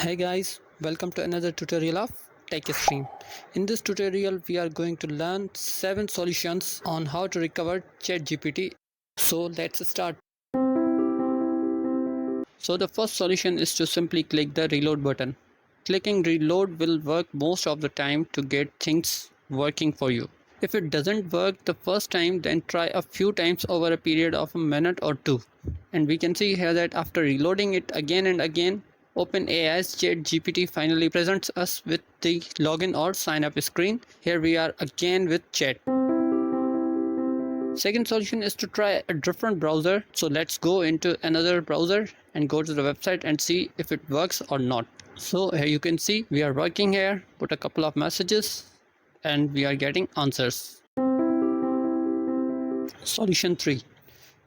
Hey guys, welcome to another tutorial of Tech Stream. In this tutorial, we are going to learn 7 solutions on how to recover ChatGPT. So let's start. So the first solution is to simply click the reload button. Clicking reload will work most of the time to get things working for you. If it doesn't work the first time, then try a few times over a period of a minute or two. And we can see here that after reloading it again and again, OpenAI's ChatGPT finally presents us with the login or sign up screen. Here we are again with chat. Second solution is to try a different browser. So let's go into another browser and go to the website and see if it works or not. So here you can see we are working here, put a couple of messages and we are getting answers. Solution 3.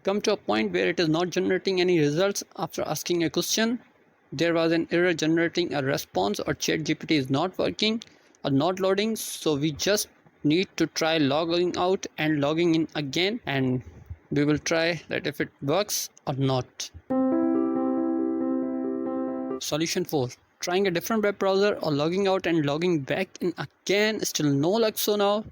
Come to a point where it is not generating any results after asking a question. There was an error generating a response or ChatGPT is not working or not loading, so we just need to try logging out and logging in again, and we will try that if it works or not. Solution 4. Trying a different web browser or logging out and logging back in again, still no luck. So now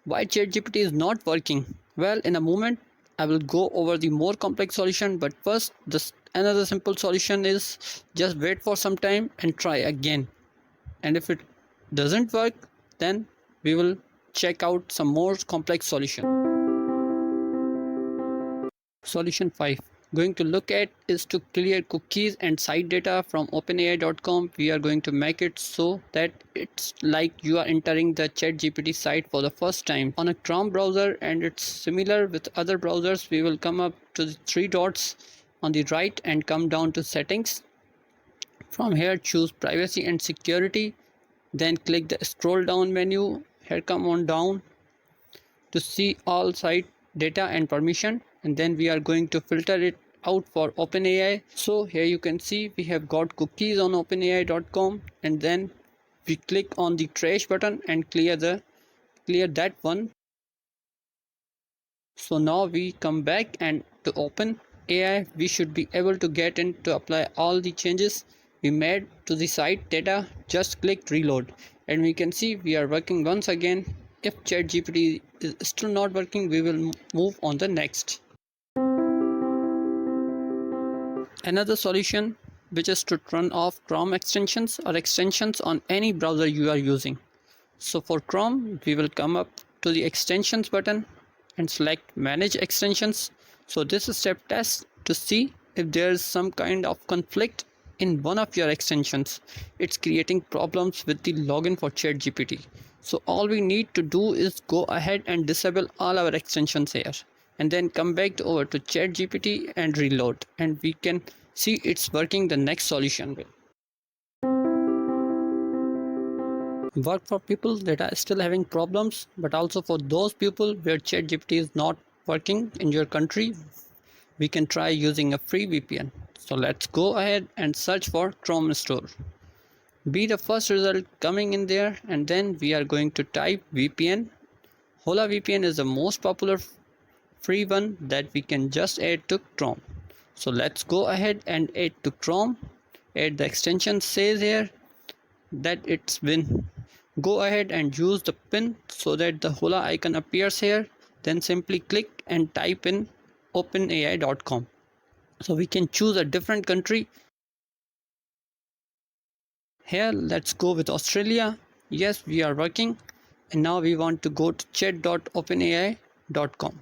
why ChatGPT is not working? Well, in a moment I will go over the more complex solution, but first this another simple solution is just wait for some time and try again, and if it doesn't work then we will check out some more complex solution. Solution 5 going to look at is to clear cookies and site data from openai.com. We are going to make it so that it's like you are entering the ChatGPT site for the first time on a Chrome browser, and it's similar with other browsers. We will come up to the 3 dots on the right and come down to settings. From here choose privacy and security, then click the scroll down menu. Here come on down to see all site data and permission, and then we are going to filter it out for OpenAI. So here you can see we have got cookies on openai.com, and then we click on the trash button and clear that one. So now we come back, and to open AI we should be able to get in to apply all the changes we made to the site data. Just click reload and we can see we are working once again. If ChatGPT is still not working, we will move on the next. Another solution, which is to turn off Chrome extensions or extensions on any browser you are using. So for Chrome we will come up to the extensions button and select manage extensions. So this step tests to see if there is some kind of conflict in one of your extensions. It's creating problems with the login for ChatGPT. So all we need to do is go ahead and disable all our extensions here, and then come back over to ChatGPT and reload, and we can see it's working. The next solution will work for people that are still having problems, but also for those people where ChatGPT is not working in your country. We can try using a free VPN. So let's go ahead and search for Chrome Store. Be the first result coming in there, and then we are going to type VPN. Hola VPN is the most popular free one that we can just add to Chrome. So let's go ahead and add to Chrome. Add the extension, says here that it's been. Go ahead and use the pin so that the Hola icon appears here. Then simply click and type in openai.com. So we can choose a different country. Here let's go with Australia. Yes, we are working, and now we want to go to chat.openai.com.